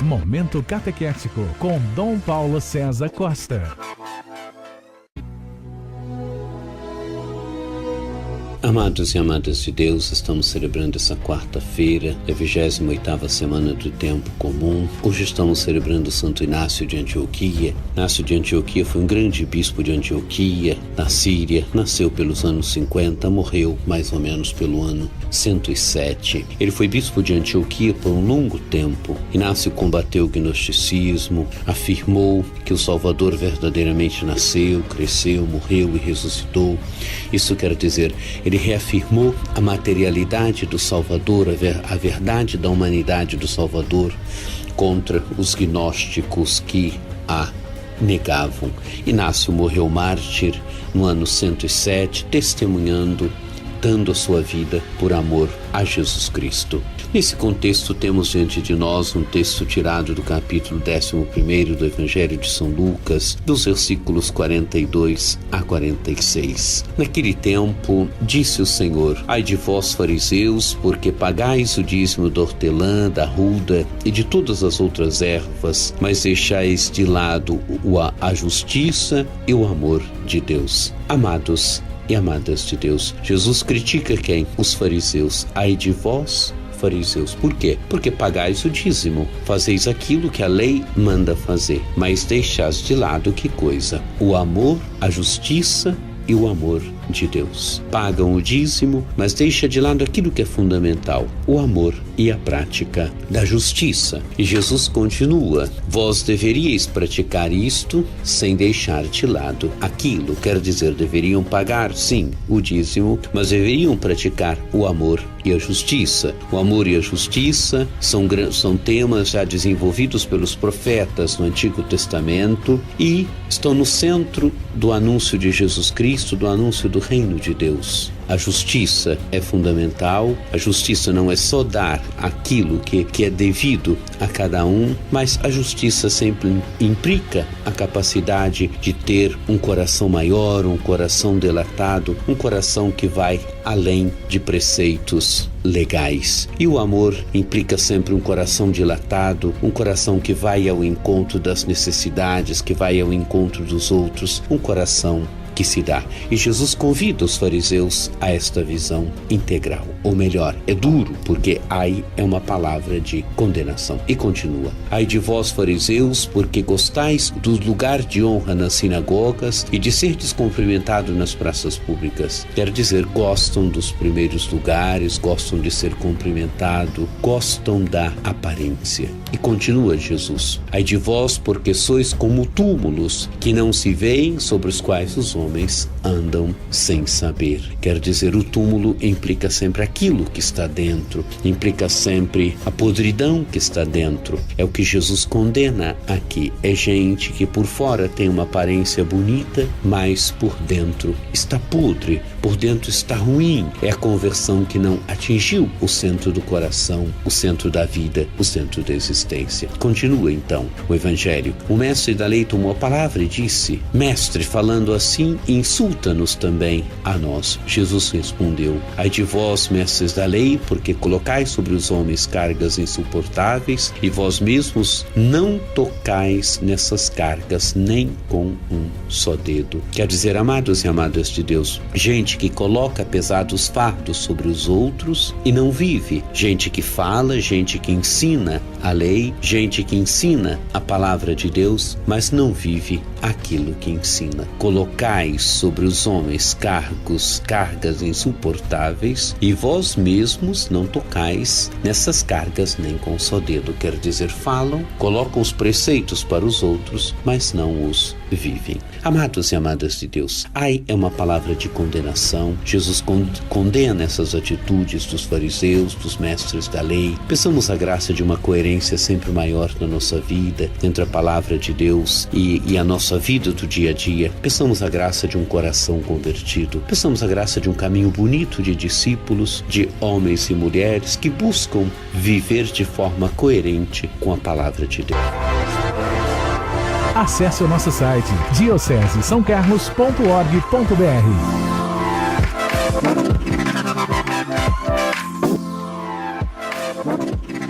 Momento Catequético com Dom Paulo César Costa. Amados e amadas de Deus, estamos celebrando essa quarta-feira, a 28ª semana do tempo comum. Hoje estamos celebrando Santo Inácio de Antioquia. Inácio de Antioquia foi um grande bispo de Antioquia, na Síria, nasceu pelos anos 50, morreu mais ou menos pelo ano 107. Ele foi bispo de Antioquia por um longo tempo. Inácio combateu o gnosticismo, afirmou que o Salvador verdadeiramente nasceu, cresceu, morreu e ressuscitou. Isso quer dizer, ele reafirmou a materialidade do Salvador, a verdade da humanidade do Salvador contra os gnósticos que a negavam. Inácio morreu mártir no ano 107, testemunhando, dando a sua vida por amor a Jesus Cristo. Nesse contexto, temos diante de nós um texto tirado do capítulo 11º do Evangelho de São Lucas, dos versículos 42 a 46. Naquele tempo, disse o Senhor: Ai de vós, fariseus, porque pagais o dízimo da hortelã, da ruda e de todas as outras ervas, mas deixais de lado a justiça e o amor de Deus. Amados e amadas de Deus, Jesus critica quem? Os fariseus. Ai de vós, fariseus. Por quê? Porque pagais o dízimo, fazeis aquilo que a lei manda fazer, mas deixais de lado que coisa? O amor, a justiça e o amor de Deus. Pagam o dízimo, mas deixa de lado aquilo que é fundamental, o amor e a prática da justiça. E Jesus continua: vós deveríeis praticar isto sem deixar de lado aquilo. Quer dizer, deveriam pagar, sim, o dízimo, mas deveriam praticar o amor e a justiça. O amor e a justiça são temas já desenvolvidos pelos profetas no Antigo Testamento e estão no centro do anúncio de Jesus Cristo, do anúncio do reino de Deus. A justiça é fundamental. A justiça não é só dar aquilo que é devido a cada um, mas a justiça sempre implica a capacidade de ter um coração maior, um coração dilatado, um coração que vai além de preceitos legais. E o amor implica sempre um coração dilatado, um coração que vai ao encontro das necessidades, que vai ao encontro dos outros, um coração que se dá. E Jesus convida os fariseus a esta visão integral. Ou melhor, é duro, porque ai é uma palavra de condenação. E continua: ai de vós, fariseus, porque gostais do lugar de honra nas sinagogas e de ser descumprimentado nas praças públicas. Quer dizer, gostam dos primeiros lugares, gostam de ser cumprimentado, gostam da aparência. E continua Jesus: ai de vós, porque sois como túmulos que não se veem, sobre os quais os homens andam sem saber. Quer dizer, o túmulo implica sempre aquilo que está dentro, implica sempre a podridão que está dentro. É o que Jesus condena aqui. É gente que por fora tem uma aparência bonita, mas por dentro está podre, por dentro está ruim. É a conversão que não atingiu o centro do coração, o centro da vida, o centro da existência. Continua então o Evangelho. O mestre da lei tomou a palavra e disse: Mestre, falando assim, insulta-nos também a nós. Jesus respondeu: ai de vós, mestres da lei, porque colocais sobre os homens cargas insuportáveis e vós mesmos não tocais nessas cargas nem com um só dedo. Quer dizer, amados e amadas de Deus, gente que coloca pesados fardos sobre os outros e não vive. Gente que fala, gente que ensina a lei, gente que ensina a palavra de Deus, mas não vive aquilo que ensina. Colocais sobre os homens cargas insuportáveis e vós mesmos não tocais nessas cargas nem com um só dedo. Quer dizer, falam, colocam os preceitos para os outros, mas não os vivem. Amados e amadas de Deus, ai é uma palavra de condenação. Jesus condena essas atitudes dos fariseus, dos mestres da lei. Peçamos a graça de uma coerência sempre maior na nossa vida, entre a palavra de Deus e a nossa vida do dia a dia. Peçamos a graça de um coração convertido. Peçamos a graça de um caminho bonito de discípulos, de homens e mulheres que buscam viver de forma coerente com a palavra de Deus. Acesse o nosso site diocesesaocarlos.org.br.